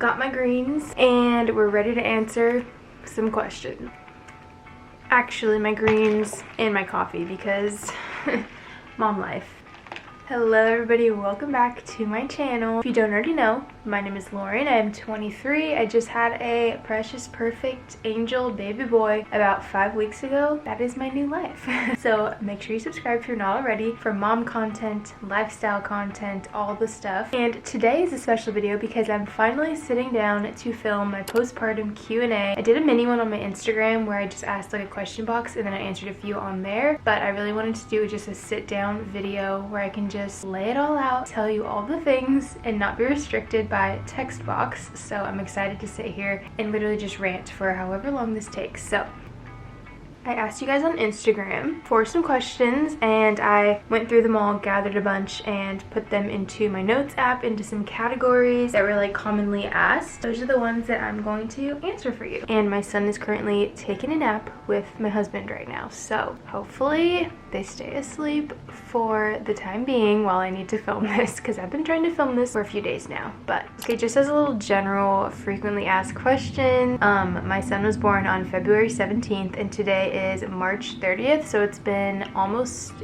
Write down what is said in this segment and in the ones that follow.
got my greens and we're ready to answer some questions. Actually, my greens and my coffee because mom life. Hello everybody, welcome back to my channel. If you don't already know, my name is Lauren. I am 23. I just had a precious, perfect angel baby boy about 5 weeks ago. That is my new life. So make sure you subscribe if you're not already for mom content, lifestyle content, all the stuff. And today is a special video because I'm finally sitting down to film my postpartum Q&A. I did a mini one on my Instagram where I just asked like a question box and then I answered a few on there. But I really wanted to do just a sit down video where I can just lay it all out, tell you all the things, and not be restricted by text box. So I'm excited to sit here and literally just rant for however long this takes. So I asked you guys on Instagram for some questions and I went through them all, gathered a bunch, and put them into my notes app into some categories that were like commonly asked. Those are the ones that I'm going to answer for you. And my son is currently taking a nap with my husband right now. So hopefully they stay asleep for the time being while I need to film this because I've been trying to film this for a few days now. But okay, just as a little general frequently asked question, my son was born on February 17th and today is March 30th, so it's been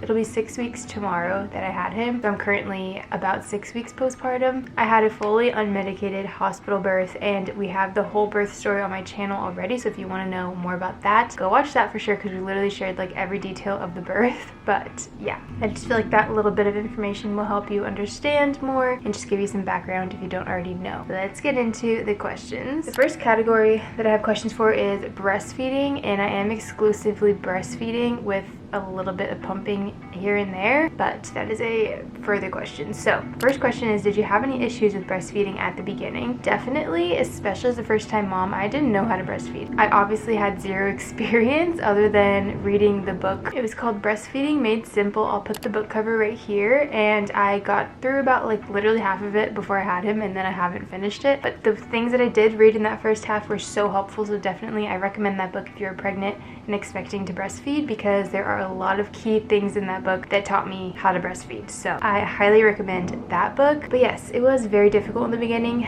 it'll be 6 weeks tomorrow that I had him. So I'm currently about 6 weeks postpartum. I had a fully unmedicated hospital birth and we have the whole birth story on my channel already, so if you want to know more about that, go watch that for sure because we literally shared like every detail of the birth. But yeah, I just feel like that little bit of information will help you understand more and just give you some background if you don't already know. Let's get into the questions. The first category that I have questions for is breastfeeding, and I am exclusively breastfeeding with a little bit of pumping here and there, but that is a further question. So first question is, did you have any issues with breastfeeding at the beginning? Definitely, especially as a first-time mom. I didn't know how to breastfeed. I obviously had zero experience other than reading the book. It was called Breastfeeding Made Simple. I'll put the book cover right here, and I got through about like literally half of it before I had him, and then I haven't finished it. But the things that I did read in that first half were so helpful, so definitely I recommend that book if you're pregnant and expecting to breastfeed because there are a lot of key things in that book that taught me how to breastfeed. So I highly recommend that book. But yes, it was very difficult in the beginning.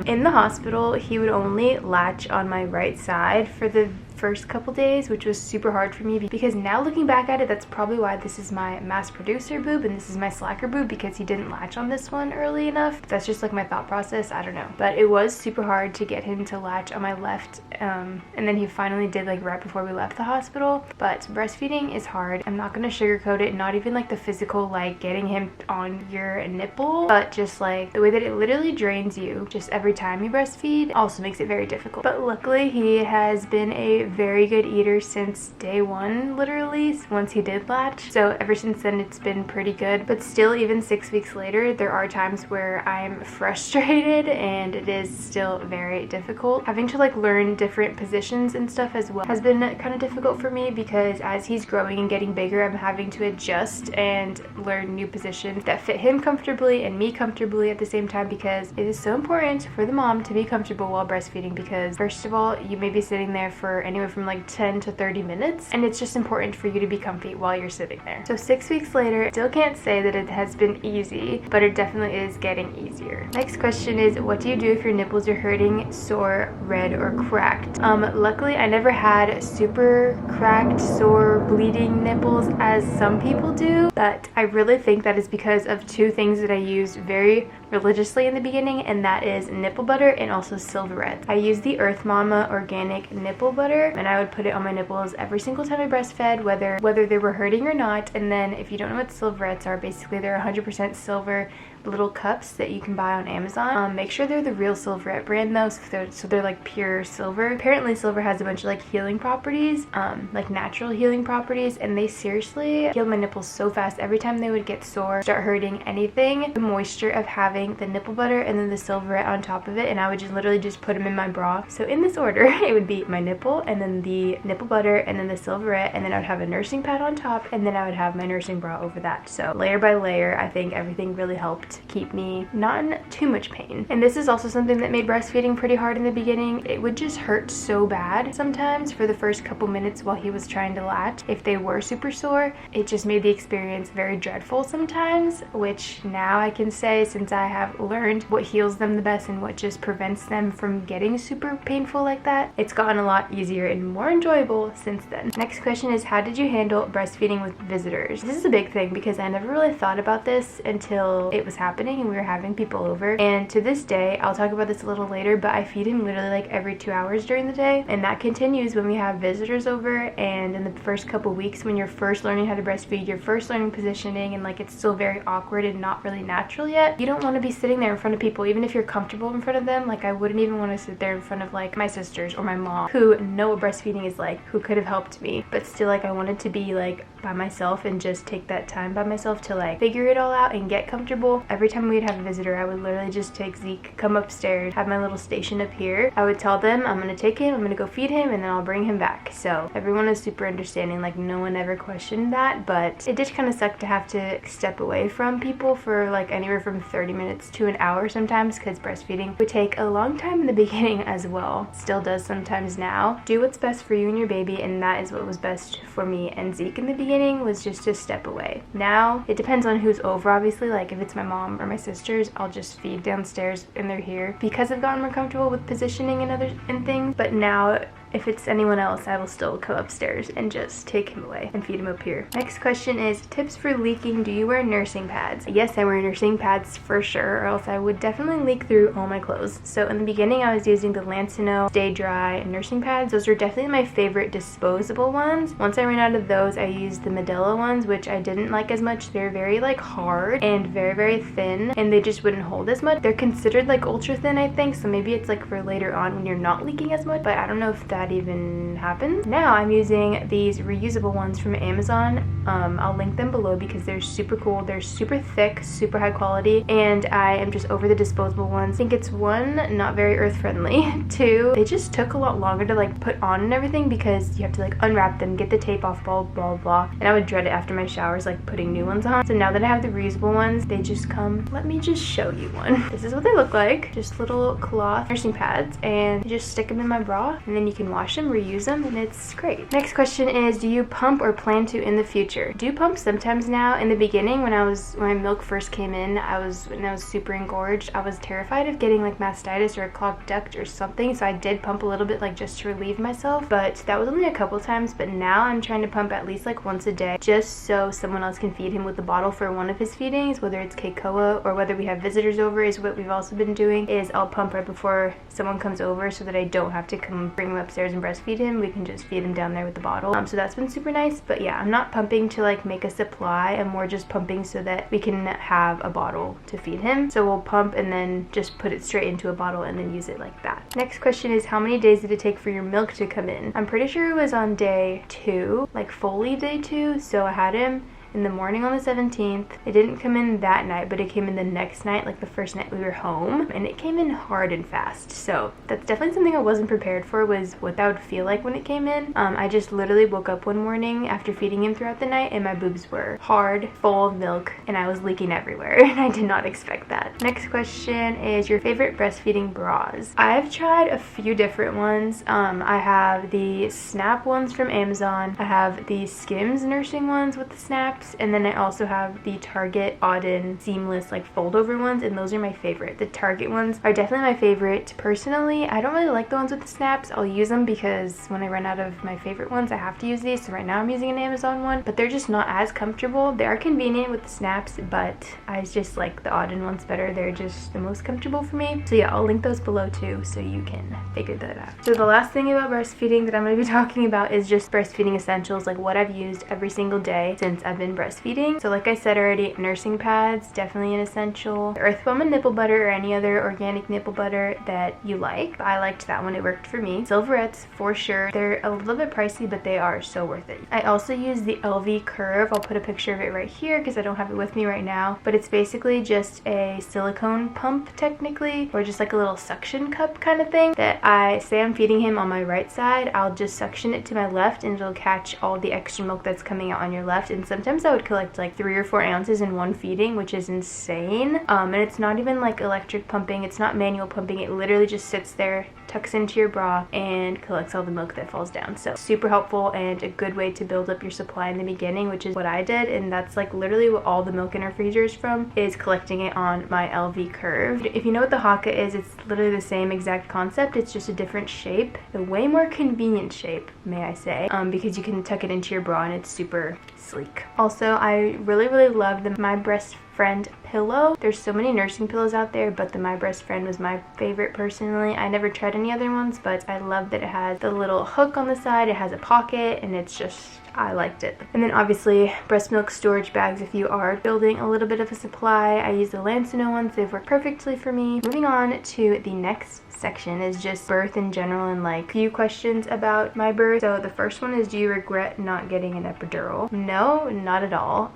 In the hospital, he would only latch on my right side for the first couple days, which was super hard for me because now looking back at it, that's probably why this is my mass producer boob and this is my slacker boob, because he didn't latch on this one early enough. That's just like my thought process, I don't know. But it was super hard to get him to latch on my left, and then he finally did like right before we left the hospital. But breastfeeding is hard. I'm not gonna sugarcoat it, not even like the physical like getting him on your nipple, but just like the way that it literally drains you just every time you breastfeed also makes it very difficult. But luckily he has been a very good eater since day one, literally, once he did latch. So ever since then it's been pretty good. But still, even 6 weeks later, there are times where I'm frustrated and it is still very difficult. Having to like learn different positions and stuff as well has been kind of difficult for me because as he's growing and getting bigger, I'm having to adjust and learn new positions that fit him comfortably and me comfortably at the same time, because it is so important for the mom to be comfortable while breastfeeding, because first of all, you may be sitting there for anywhere from like 10 to 30 minutes and it's just important for you to be comfy while you're sitting there. So 6 weeks later, still can't say that it has been easy, but it definitely is getting easier. Next question is, what do you do if your nipples are hurting, sore, red, or cracked? Luckily I never had super cracked, sore, bleeding nipples as some people do, but I really think that is because of two things that I used very religiously in the beginning, and that is nipple butter and also Silverette. I use the Earth Mama organic nipple butter and I would put it on my nipples every single time I breastfed, whether they were hurting or not. And then if you don't know what Silverettes are, basically they're 100% silver little cups that you can buy on Amazon. Make sure they're the real Silverette brand though, so they're like pure silver. Apparently silver has a bunch of like healing properties, like natural healing properties, and they seriously healed my nipples so fast. Every time they would get sore, start hurting, anything, the moisture of having the nipple butter and then the Silverette on top of it, and I would just literally just put them in my bra. So in this order, it would be my nipple and then the nipple butter and then the Silverette, and then I would have a nursing pad on top, and then I would have my nursing bra over that. So layer by layer, I think everything really helped keep me not in too much pain. And this is also something that made breastfeeding pretty hard in the beginning. It would just hurt so bad sometimes for the first couple minutes while he was trying to latch. If they were super sore, it just made the experience very dreadful sometimes, which now I can say, since I have learned what heals them the best and what just prevents them from getting super painful like that. It's gotten a lot easier and more enjoyable since then. Next question is, how did you handle breastfeeding with visitors? This is a big thing because I never really thought about this until it was happening and we were having people over. And to this day, I'll talk about this a little later, but I feed him literally like every 2 hours during the day, and that continues when we have visitors over. And in the first couple weeks when you're first learning how to breastfeed, you're first learning positioning, and like it's still very awkward and not really natural yet, you don't want to be sitting there in front of people. Even if you're comfortable in front of them, like I wouldn't even want to sit there in front of like my sisters or my mom who know what breastfeeding is like, who could have helped me, but still like I wanted to be like by myself and just take that time by myself to like figure it all out and get comfortable. Every time we'd have a visitor, I would literally just take Zeke, come upstairs, have my little station up here. I would tell them I'm gonna take him, I'm gonna go feed him, and then I'll bring him back. So everyone is super understanding, like no one ever questioned that, but it did kind of suck to have to step away from people for like anywhere from 30 minutes to an hour sometimes, because breastfeeding would take a long time in the beginning as well. Still does sometimes now. Do what's best for you and your baby, and that is what was best for me and Zeke in the beginning, was just to step away. Now it depends on who's over, obviously. Like if it's my mom or my sisters, I'll just feed downstairs and they're here because I've gotten more comfortable with positioning and things. But now if it's anyone else, I will still come upstairs and just take him away and feed him up here. Next question is, tips for leaking. Do you wear nursing pads? Yes, I wear nursing pads for sure, or else I would definitely leak through all my clothes. So in the beginning, I was using the Lancino Stay Dry nursing pads. Those are definitely my favorite disposable ones. Once I ran out of those, I used the Medela ones, which I didn't like as much. They're very like hard and very, very thin, and they just wouldn't hold as much. They're considered like ultra thin, I think, so maybe it's like for later on when you're not leaking as much, but I don't know if that even happens. Now I'm using these reusable ones from Amazon. I'll link them below because they're super cool. They're super thick, super high quality, and I am just over the disposable ones. I think it's one, not very earth friendly. Two, they just took a lot longer to like put on and everything because you have to like unwrap them, get the tape off, blah blah blah, and I would dread it after my showers, like putting new ones on. So now that I have the reusable ones, they just come. Let me just show you one. This is what they look like. Just little cloth nursing pads, and you just stick them in my bra, and then you can wash them, reuse them, and it's great. Next question is, do you pump or plan to in the future? Do pump sometimes now. In the beginning, when my milk first came in, when I was super engorged, I was terrified of getting like mastitis or a clogged duct or something, so I did pump a little bit, like just to relieve myself, but that was only a couple times. But now I'm trying to pump at least like once a day, just so someone else can feed him with the bottle for one of his feedings, whether it's Keikoa or whether we have visitors over. Is what we've also been doing, is I'll pump right before someone comes over so that I don't have to come bring him upstairs and breastfeed him. We can just feed him down there with the bottle. So that's been super nice. But yeah, I'm not pumping to like make a supply. I'm more just pumping so that we can have a bottle to feed him. So we'll pump and then just put it straight into a bottle and then use it like that. Next question is, how many days did it take for your milk to come in? I'm pretty sure it was on day 2, like fully day 2. So I had him in the morning on the 17th. It didn't come in that night, but it came in the next night, like the first night we were home, and it came in hard and fast. So that's definitely something I wasn't prepared for, was what that would feel like when it came in. I just literally woke up one morning after feeding him throughout the night and my boobs were hard, full of milk, and I was leaking everywhere, and I did not expect that. Next question is, your favorite breastfeeding bras? I've tried a few different ones. I have the Snap ones from Amazon. I have the Skims nursing ones with the snaps, and then I also have the Target Auden seamless like fold over ones, and those are my favorite. The Target ones are definitely my favorite. Personally, I don't really like the ones with the snaps. I'll use them because when I run out of my favorite ones, I have to use these. So right now I'm using an Amazon one, but they're just not as comfortable. They are convenient with the snaps, but I just like the Auden ones better. They're just the most comfortable for me. So yeah, I'll link those below too so you can figure that out. So the last thing about breastfeeding that I'm going to be talking about is just breastfeeding essentials, like what I've used every single day since I've been breastfeeding. So like I said already, nursing pads, definitely an essential. Earthbomb and nipple butter or any other organic nipple butter that you like. I liked that one, it worked for me. Silverettes for sure. They're a little bit pricey, but they are so worth it. I also use the LV Curve. I'll put a picture of it right here because I don't have it with me right now, but it's basically just a silicone pump technically, or just like a little suction cup kind of thing that I say I'm feeding him on my right side. I'll just suction it to my left and it'll catch all the extra milk that's coming out on your left, and sometimes sometimes I would collect like 3 or 4 ounces in one feeding, which is insane. And it's not even like electric pumping, it's not manual pumping, it literally just sits there, tucks into your bra, and collects all the milk that falls down. So super helpful and a good way to build up your supply in the beginning, which is what I did, and that's like literally what all the milk in our freezer is from, is collecting it on my LV curve. If you know what the Haka is, it's literally the same exact concept, it's just a different shape, a way more convenient shape, may I say, because you can tuck it into your bra and it's super sleek. Also, I really love the My Breast Friend pillow. There's so many nursing pillows out there, but the My Breast Friend was my favorite personally. I never tried any other ones, but I love that it has the little hook on the side, it has a pocket, and it's just, I liked it. And then obviously breast milk storage bags if you are building a little bit of a supply. I use the Lancino ones, they've worked perfectly for me. Moving on to the next section is just birth in general and like few questions about my birth. So the first one is, do you regret not getting an epidural? No, not at all.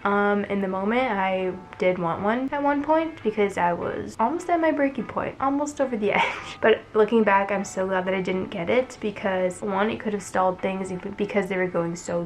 In the moment I did want one at one point because I was almost at my breaking point, almost over the edge. But looking back, I'm so glad that I didn't get it because one, it could have stalled things because they were going so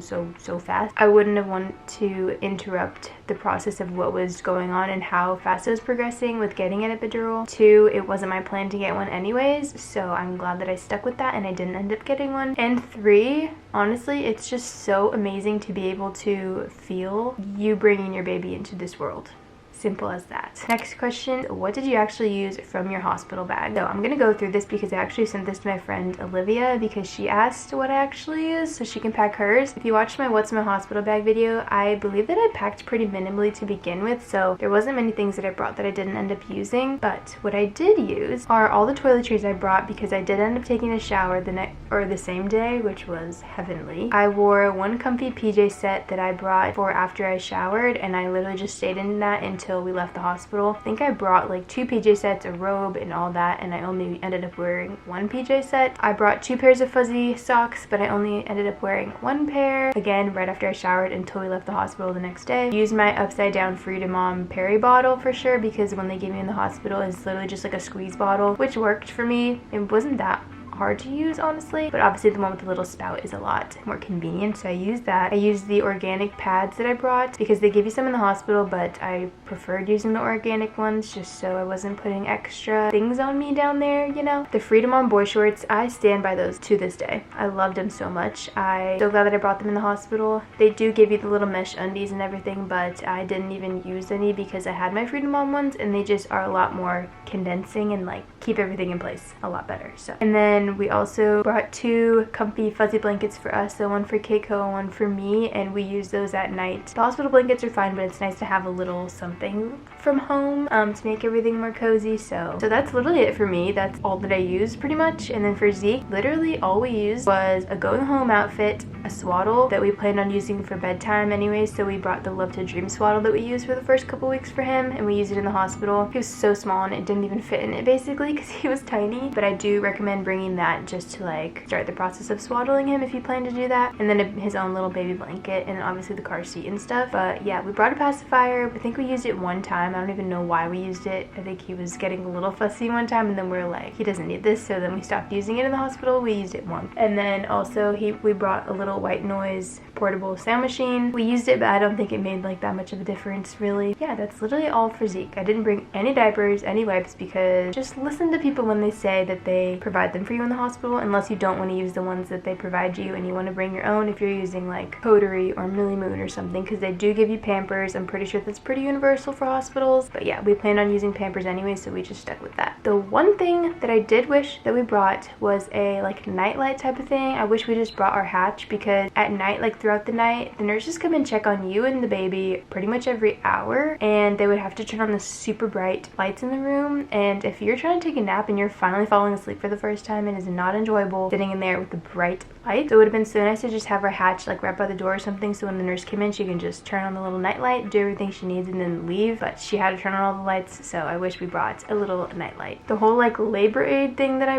fast. I wouldn't have wanted to interrupt the process of what was going on and how fast it was progressing with getting an epidural. Two, it wasn't my plan to get one anyways, so I'm glad that I stuck with that and I didn't end up getting one. And three, honestly, it's just so amazing to be able to feel you bringing your baby into this world. Simple as that. Next question, what did you actually use from your hospital bag? So I'm gonna go through this because I actually sent this to my friend Olivia because she asked what I actually used so she can pack hers. If you watched my what's in my hospital bag video, I believe that I packed pretty minimally to begin with, so there wasn't many things that I brought that I didn't end up using. But what I did use are all the toiletries I brought because I did end up taking a shower the same day, which was heavenly. I wore one comfy PJ set that I brought for after I showered, and I literally just stayed in that until we left the hospital. I think I brought like 2 PJ sets, a robe, and all that, and I only ended up wearing 1 PJ set. I brought 2 pairs of fuzzy socks, but I only ended up wearing 1 pair, again right after I showered until we left the hospital the next day. Used my upside down Freedom Mom Perry bottle for sure because when they gave me in the hospital it's literally just like a squeeze bottle, which worked for me. It wasn't that hard to use honestly, but obviously the one with the little spout is a lot more convenient, so I used that. I used the organic pads that I brought because they give you some in the hospital, but I preferred using the organic ones just so I wasn't putting extra things on me down there, you know. The Freedom On boy shorts, I stand by those to this day. I loved them so much. I'm so glad that I brought them in the hospital. They do give you the little mesh undies and everything, but I didn't even use any because I had my Freedom On ones and they just are a lot more condensing and like keep everything in place a lot better. So, and then we also brought 2 comfy fuzzy blankets for us, so one for Keiko and one for me, and we use those at night. The hospital blankets are fine, but it's nice to have a little something from home to make everything more cozy. So that's literally it for me. That's all that I used pretty much. And then for Zeke, literally all we used was a going home outfit, a swaddle that we planned on using for bedtime anyway, so we brought the Love to Dream swaddle that we used for the first couple weeks for him, and we used it in the hospital. He was so small and it didn't even fit in it basically because he was tiny, but I do recommend bringing that just to like start the process of swaddling him if you plan to do that. And then his own little baby blanket, and obviously the car seat and stuff. But yeah, we brought a pacifier. I think we used it one time. I don't even know why we used it. I think he was getting a little fussy one time, and then we were like, he doesn't need this, so then we stopped using it in the hospital. We used it once. And then also we brought a little white noise portable sound machine. We used it, but I don't think it made like that much of a difference really. Yeah, that's literally all for Zeke. I didn't bring any diapers, any wipes, because just listen to people when they say that they provide them for you in the hospital, unless you don't want to use the ones that they provide you and you want to bring your own if you're using like Coterie or Millie Moon or something, because they do give you Pampers. I'm pretty sure that's pretty universal for hospitals, but yeah, we planned on using Pampers anyway, so we just stuck with that. The one thing that I did wish that we brought was a like nightlight type of thing. I wish we just brought our hatch, because at night, like throughout the night, the nurses come and check on you and the baby pretty much every hour, and they would have to turn on the super bright lights in the room, and if you're trying to take a nap and you're finally falling asleep for the first time, it is not enjoyable sitting in there with the bright light. So it would have been so nice to just have our hatch like right by the door or something, so when the nurse came in she can just turn on the little night light, do everything she needs, and then leave. But she had to turn on all the lights, so I wish we brought a little night light. The whole like labor aid thing that I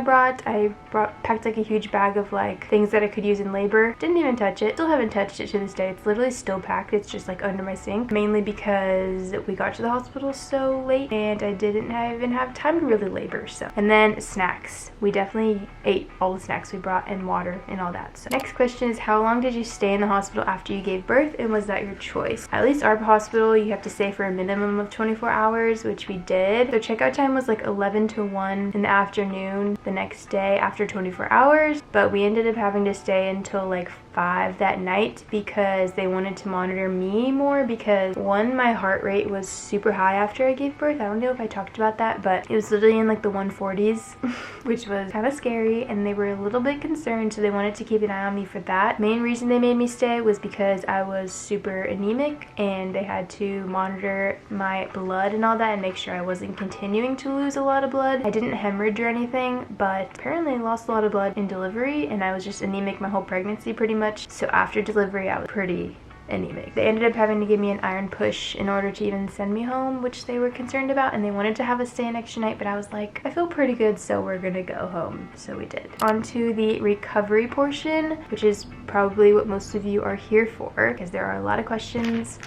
packed like a huge bag of like things that I could use in labor. Didn't even touch it. Still haven't touched it to this day. It's literally still packed. It's just like under my sink, mainly because we got to the hospital so late and I didn't even have time to really labor. So, and then snacks. We definitely ate all the snacks we brought and water and all that. that. So next question is, how long did you stay in the hospital after you gave birth, and was that your choice? At least our hospital, you have to stay for a minimum of 24 hours, which we did. So checkout time was like 11 to 1 in the afternoon the next day after 24 hours, but we ended up having to stay until like 5 that night because they wanted to monitor me more, because one, my heart rate was super high after I gave birth. I don't know if I talked about that, but it was literally in like the 140s which was kind of scary, and they were a little bit concerned, so they wanted to keep an eye on me for that. Main reason they made me stay was because I was super anemic, and they had to monitor my blood and all that and make sure I wasn't continuing to lose a lot of blood. I didn't hemorrhage or anything, but apparently I lost a lot of blood in delivery, and I was just anemic my whole pregnancy pretty much. So after delivery I was pretty anemic. They ended up having to give me an iron push in order to even send me home, which they were concerned about, and they wanted to have us stay an extra night, but I was like, I feel pretty good, so we're gonna go home. So we did. On to the recovery portion, which is probably what most of you are here for, because there are a lot of questions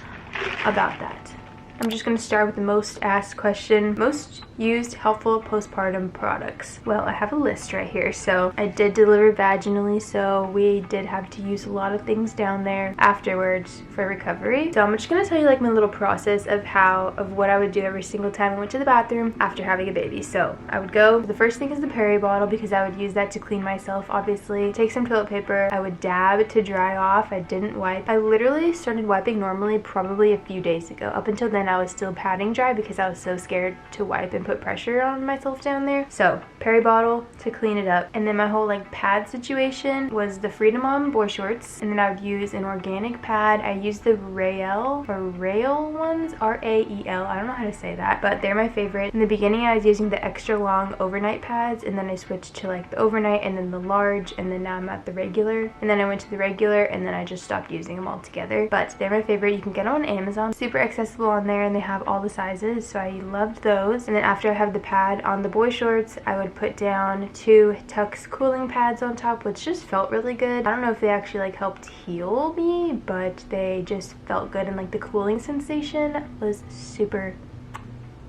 about that. I'm just going to start with the most asked question. Most used helpful postpartum products. Well, I have a list right here. So I did deliver vaginally, so we did have to use a lot of things down there afterwards for recovery. So I'm just going to tell you like my little process of what I would do every single time I went to the bathroom after having a baby. So I would go, the first thing is the peri bottle, because I would use that to clean myself, obviously. Take some toilet paper. I would dab to dry off. I didn't wipe. I literally started wiping normally probably a few days ago. Up until then I was still padding dry because I was so scared to wipe and put pressure on myself down there. So peri bottle to clean it up, and then my whole like pad situation was the Freedom Mom boy shorts, and then I would use an organic pad. I used the Rael ones, R-A-E-L. I don't know how to say that, but they're my favorite. In the beginning I was using the extra long overnight pads, and then I switched to like the overnight and then the large, and then now I'm at the regular, and then I went to the regular, and then I just stopped using them altogether. But they're my favorite. You can get them on Amazon, super accessible on there, and they have all the sizes, so I loved those. And then after I have the pad on the boy shorts, I would put down 2 Tux cooling pads on top, which just felt really good. I don't know if they actually like helped heal me, but they just felt good, and like the cooling sensation was super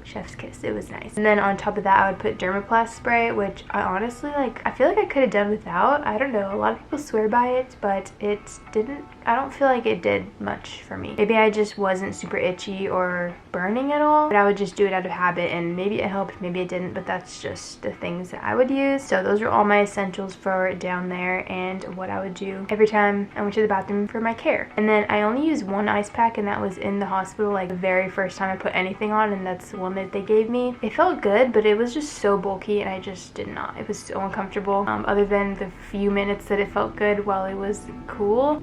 chef's kiss. It was nice. And then on top of that I would put Dermaplast spray, which I honestly I feel like I could have done without. I don't know, a lot of people swear by it, but it didn't, I don't feel like it did much for me. Maybe I just wasn't super itchy or burning at all, but I would just do it out of habit, and maybe it helped, maybe it didn't, but that's just the things that I would use. So those are all my essentials for down there and what I would do every time I went to the bathroom for my care. And then I only used one ice pack, and that was in the hospital, like the very first time I put anything on, and that's the one that they gave me. It felt good, but it was just so bulky, and I just did not. It was so uncomfortable, other than the few minutes that it felt good while it was cool.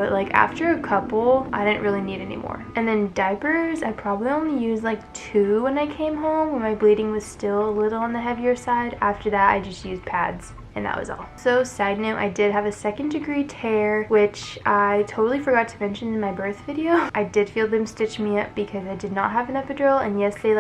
But like after a couple, I didn't really need any more. And then diapers, I probably only used like 2 when I came home, when my bleeding was still a little on the heavier side. After that, I just used pads, and that was all. So side note, I did have a 2nd-degree tear, which I totally forgot to mention in my birth video. I did feel them stitch me up because I did not have an epidural, and yes, they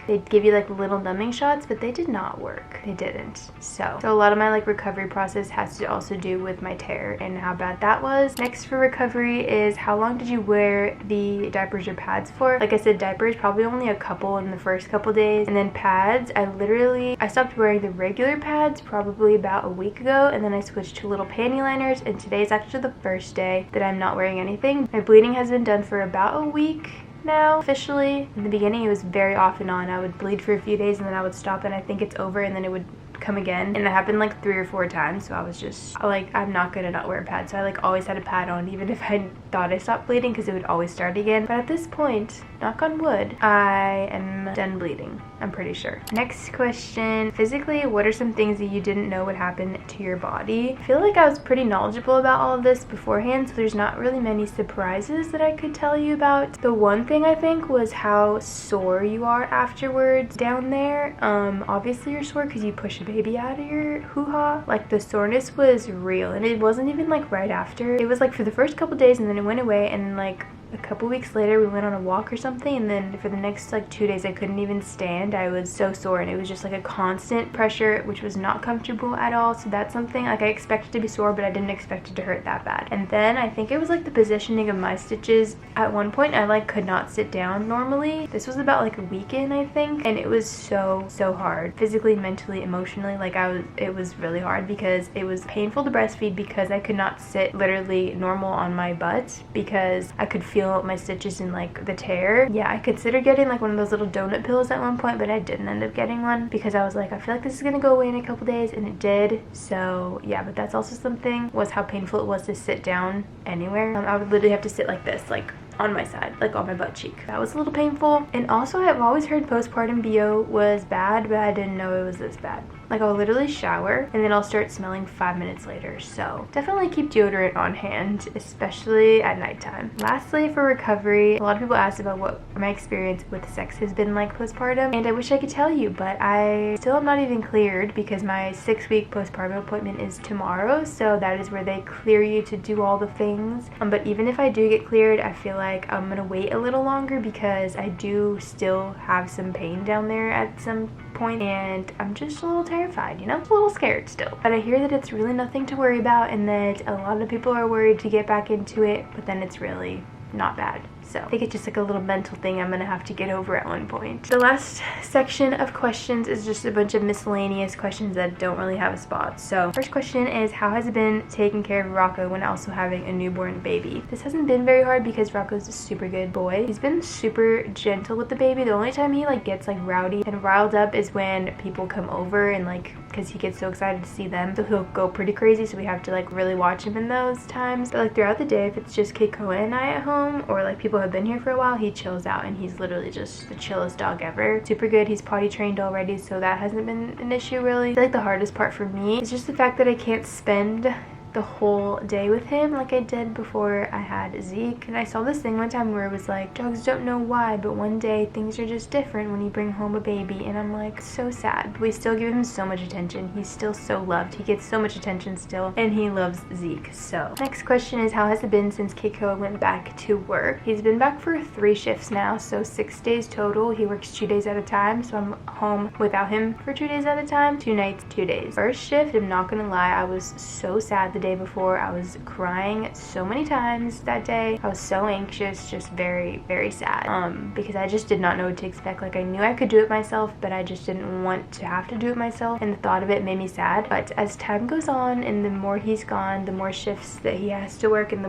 they give you like little numbing shots, but they did not work. They didn't. So a lot of my like recovery process has to also do with my tear and how bad that was. Next for recovery is, how long did you wear the diapers or pads for? Like I said, diapers probably only a couple in the first couple days, and then pads, I stopped wearing the regular pads probably about a week ago, and then I switched to little panty liners, and today's actually the first day that I'm not wearing anything. My bleeding has been done for about a week now, officially. In the beginning it was very off and on. I would bleed for a few days and then I would stop and I think it's over, and then it would come again, and it happened like 3 or 4 times. So I was just like, I'm not gonna not wear a pad. So I like always had a pad on, even if I thought I stopped bleeding, because it would always start again. But at this point, knock on wood, I am done bleeding, I'm pretty sure. Next question, physically, what are some things that you didn't know would happen to your body? I feel like I was pretty knowledgeable about all of this beforehand, so there's not really many surprises that I could tell you about. The one thing I think was how sore you are afterwards down there. Obviously you're sore because you push a baby out of your hoo-ha. Like the soreness was real, and it wasn't even like right after. It was like for the first couple days, and then it went away, and like a couple weeks later we went on a walk or something, and then for the next like 2 days I couldn't even stand. I was so sore, and it was just like a constant pressure, which was not comfortable at all. So that's something, like, I expected to be sore, but I didn't expect it to hurt that bad. And then I think it was like the positioning of my stitches. At one point I like could not sit down normally. This was about like a week in, I think, and it was so hard, physically, mentally, emotionally. Like, it was really hard because it was painful to breastfeed because I could not sit literally normal on my butt because I could feel my stitches in like the tear. Yeah, I considered getting like one of those little donut pills at one point, but I didn't end up getting one because I was like, I feel like this is gonna go away in a couple days, and it did. So yeah, but that's also something, was how painful it was to sit down anywhere. I would literally have to sit like this, like on my side, like on my butt cheek. That was a little painful. And also, I've always heard postpartum BO was bad, but I didn't know it was this bad. Like, I'll literally shower and then I'll start smelling 5 minutes later. So definitely keep deodorant on hand, especially at nighttime. Lastly, for recovery, a lot of people ask about what my experience with sex has been like postpartum, and I wish I could tell you, but I still am not even cleared because my 6-week postpartum appointment is tomorrow. So that is where they clear you to do all the things. But even if I do get cleared, I feel like I'm gonna wait a little longer because I do still have some pain down there at some point, and I'm just a little terrified, you know, a little scared still. But I hear that it's really nothing to worry about, and that a lot of people are worried to get back into it, but then it's really not bad. So I think it's just like a little mental thing I'm gonna have to get over at one point. The last section of questions is just a bunch of miscellaneous questions that don't really have a spot. So first question is, how has it been taking care of Rocco when also having a newborn baby? This hasn't been very hard because Rocco's a super good boy. He's been super gentle with the baby. The only time he like gets like rowdy and riled up is when people come over, and like, because he gets so excited to see them, so he'll go pretty crazy, so we have to like really watch him in those times. But like throughout the day, if it's just Keiko and I at home, or like people have been here for a while, he chills out, and he's literally just the chillest dog ever. Super good. He's potty trained already, so that hasn't been an issue really. I feel like the hardest part for me is just the fact that I can't spend the whole day with him like I did before I had Zeke. And I saw this thing one time where it was like, dogs don't know why, but one day things are just different when you bring home a baby. And I'm like, so sad. But we still give him so much attention. He's still so loved. He gets so much attention still, and he loves Zeke. So next question is, how has it been since Keiko went back to work? He's been back for 3 shifts now, so 6 days total. He works 2 days at a time, so I'm home without him for 2 days at a time. 2 nights, 2 days. First shift, I'm not gonna lie, I was so sad the day before. I was crying so many times that day. I was so anxious, just very sad, because I just did not know what to expect. Like, I knew I could do it myself, but I just didn't want to have to do it myself, and the thought of it made me sad. But as time goes on, and the more he's gone, the more shifts that he has to work, and the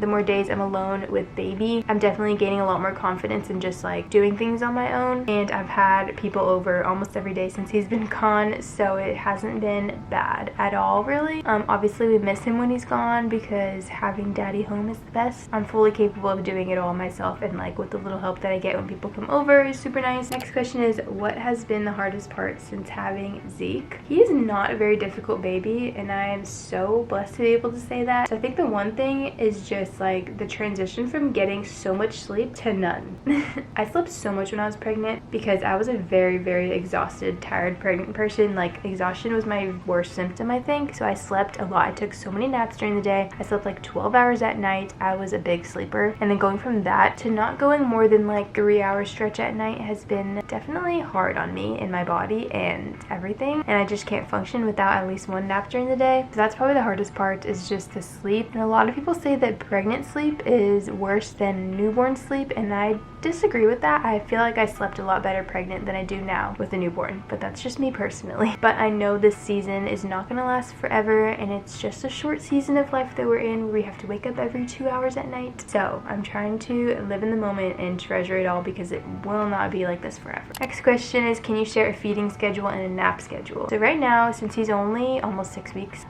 more days I'm alone with baby, I'm definitely gaining a lot more confidence in just like doing things on my own. And I've had people over almost every day since he's been gone, so it hasn't been bad at all really. Obviously we miss him when he's gone because having daddy home is the best. I'm fully capable of doing it all myself, and like with the little help that I get when people come over is super nice. Next question is, what has been the hardest part since having Zeke? He is not a very difficult baby, and I am so blessed to be able to say that. So I think the one thing is just like the transition from getting so much sleep to none. I slept so much when I was pregnant because I was a very exhausted, tired pregnant person. Like, exhaustion was my worst symptom, I think. So I slept a lot. I took so many naps during the day. I slept like 12 hours at night. I was a big sleeper. And then going from that to not going more than like 3-hour stretch at night has been definitely hard on me and my body and everything. And I just can't function without at least 1 nap during the day. So that's probably the hardest part, is just the sleep. And a lot of people say that pregnant sleep is worse than newborn sleep, and I disagree with that. I feel like I slept a lot better pregnant than I do now with a newborn, but that's just me personally. But I know this season is not gonna last forever, and it's just a short season of life that we're in where we have to wake up every 2 hours at night. So I'm trying to live in the moment and treasure it all, because it will not be like this forever. Next question is, can you share a feeding schedule and a nap schedule? So right now, since he's only almost 6 weeks,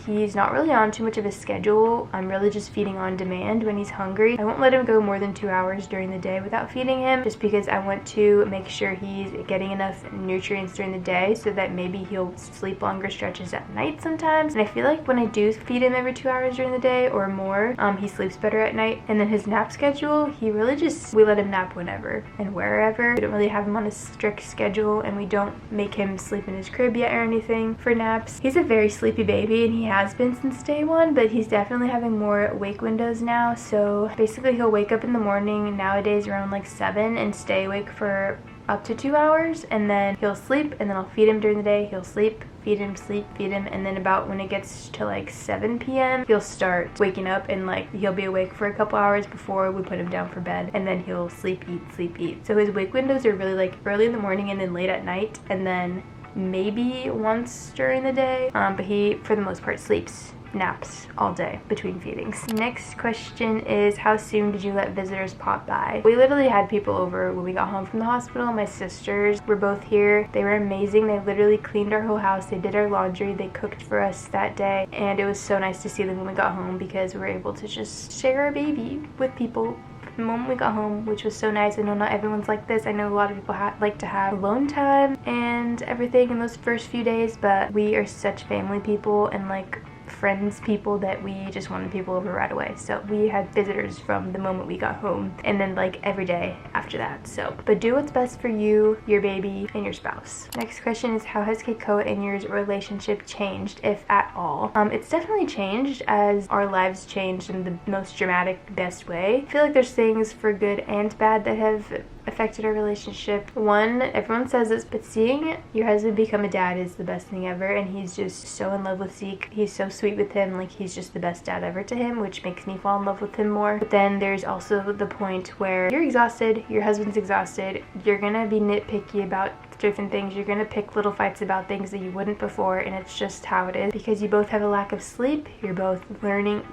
he's not really on too much of a schedule. I'm really just feeding on demand when he's hungry. I won't let him go more than 2 hours during the day without feeding him, just because I want to make sure he's getting enough nutrients during the day so that maybe he'll sleep longer stretches at night sometimes. And I feel like when I do feed him every 2 hours during the day or more, he sleeps better at night. And then his nap schedule, he really just, we let him nap whenever and wherever. We don't really have him on a strict schedule, and we don't make him sleep in his crib yet or anything for naps. He's a very sleepy baby, and he has been since day one, but he's definitely having more wake windows now. So basically he'll wake up in the morning nowadays around like 7 and stay awake for up to 2 hours, and then he'll sleep, and then I'll feed him during the day. He'll sleep, feed him, sleep, feed him, and then about when it gets to like 7 p.m. he'll start waking up, and like he'll be awake for a couple hours before we put him down for bed, and then he'll sleep, eat. So his wake windows are really like early in the morning and then late at night, and then maybe once during the day, but he for the most part sleeps, naps all day between feedings. Next question is, how soon did you let visitors pop by? We literally had people over when we got home from the hospital. My sisters were both here. They were amazing. They literally cleaned our whole house. They did our laundry. They cooked for us that day, and it was so nice to see them when we got home, because we were able to just share our baby with people the moment we got home, which was so nice. I know not everyone's like this. I know a lot of people like to have alone time and everything in those first few days, but we are such family people and like friends people that we just wanted people over right away. So we had visitors from the moment we got home, and then like every day after that. So, but do what's best for you, your baby, and your spouse. Next question is, how has Keikoa and your relationship changed, if at all? It's definitely changed as our lives changed in the most dramatic, best way. I feel like there's things for good and bad that have affected our relationship. One, everyone says this, but seeing your husband become a dad is the best thing ever, and he's just so in love with Zeke. He's so sweet with him, like he's just the best dad ever to him, which makes me fall in love with him more. But then there's also the point where you're exhausted, your husband's exhausted, you're gonna be nitpicky about different things, you're gonna pick little fights about things that you wouldn't before, and it's just how it is, because you both have a lack of sleep, you're both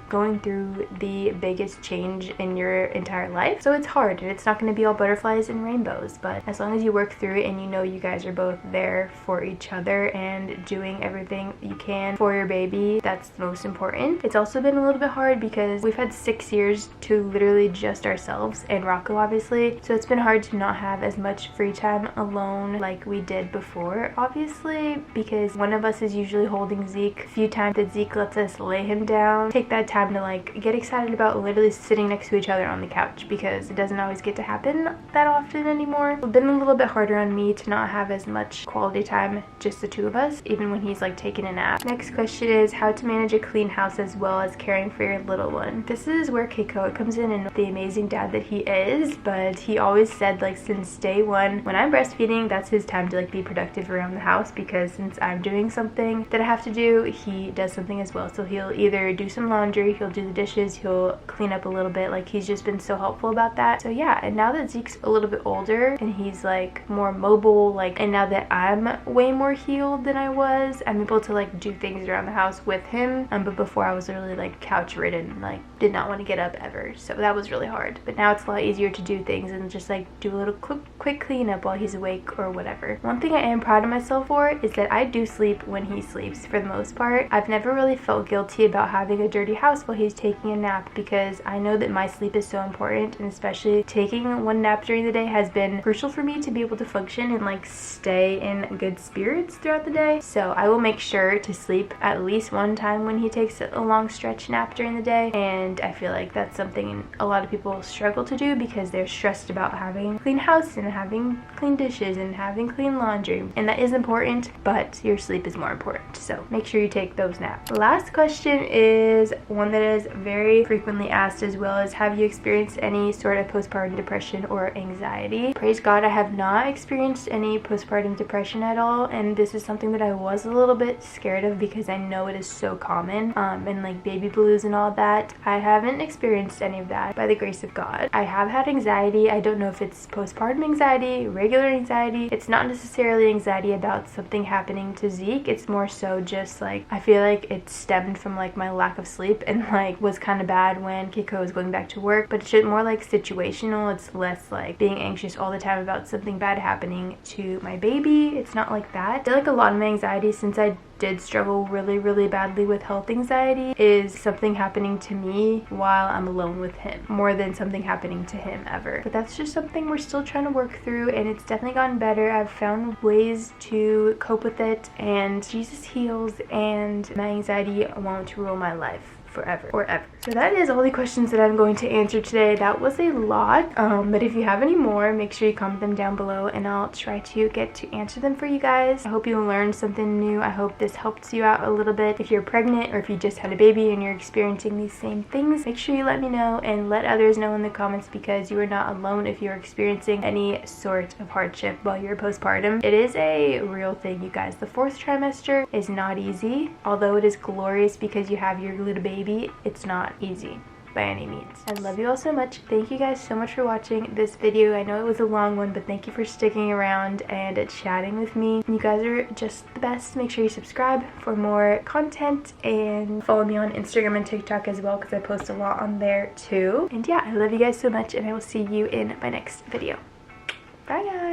going through the biggest change in your entire life. So it's hard, and it's not going to be all butterflies and rainbows, but as long as you work through it and you know you guys are both there for each other and doing everything you can for your baby, that's the most important. It's also been a little bit hard because we've had 6 years to literally just ourselves and Rocco, obviously, so it's been hard to not have as much free time alone like we did before, obviously, because one of us is usually holding Zeke. A few times that Zeke lets us lay him down, take that time to like get excited about literally sitting next to each other on the couch, because it doesn't always get to happen that often anymore. It's been a little bit harder on me to not have as much quality time, just the two of us, even when he's like taking a nap. Next question is, how to manage a clean house as well as caring for your little one. This is where Keikoa comes in and the amazing dad that he is, but he always said, like, since day one, when I'm breastfeeding, that's his time to like be productive around the house, because since I'm doing something that I have to do, he does something as well. So he'll either do some laundry, he'll do the dishes, he'll clean up a little bit. Like, he's just been so helpful about that. So yeah, and now that Zeke's a little bit older and he's like more mobile, like, and now that I'm way more healed than I was, I'm able to like do things around the house with him. But before I was really like couch ridden, like did not want to get up ever, so that was really hard. But now it's a lot easier to do things and just like do a little quick cleanup while he's awake or whatever. One thing I am proud of myself for is that I do sleep when he sleeps for the most part. I've never really felt guilty about having a dirty house while he's taking a nap, because I know that my sleep is so important, and especially taking one nap during the day has been crucial for me to be able to function and like stay in good spirits throughout the day. So I will make sure to sleep at least one time when he takes a long stretch nap during the day, and I feel like that's something a lot of people struggle to do because they're stressed about having a clean house and having clean dishes and having clean laundry, and that is important, but your sleep is more important, so make sure you take those naps. Last question is one that is very frequently asked as well, as have you experienced any sort of postpartum depression or anxiety? Praise God, I have not experienced any postpartum depression at all, and this is something that I was a little bit scared of because I know it is so common, and like baby blues and all that. I haven't experienced any of that, by the grace of God. I have had anxiety. I don't know if it's postpartum anxiety, regular anxiety. It's not necessarily anxiety about something happening to Zeke. It's more so just like, I feel like it stemmed from like my lack of sleep and like was kind of bad when Keikoa was going back to work, but it's just more like situational. It's less like being anxious all the time about something bad happening to my baby. It's not like that. I feel like a lot of my anxiety, since I did struggle really badly with health anxiety is something happening to me while I'm alone with him, more than something happening to him ever. But that's just something we're still trying to work through, and it's definitely gotten better. I've found ways to cope with it, and Jesus heals, and my anxiety won't rule my life forever or ever. So that is all the questions that I'm going to answer today. That was a lot, but if you have any more, make sure you comment them down below and I'll try to get to answer them for you guys. I hope you learned something new. I hope this helps you out a little bit. If you're pregnant or if you just had a baby and you're experiencing these same things, make sure you let me know and let others know in the comments, because you are not alone if you're experiencing any sort of hardship while you're postpartum. It is a real thing, you guys. The 4th trimester is not easy, although it is glorious because you have your little baby. It's not easy by any means. I love you all so much. Thank you guys so much for watching this video. I know it was a long one, but thank you for sticking around and chatting with me. You guys are just the best. Make sure you subscribe for more content and follow me on Instagram and TikTok as well, because I post a lot on there too. And yeah, I love you guys so much, and I will see you in my next video. Bye guys.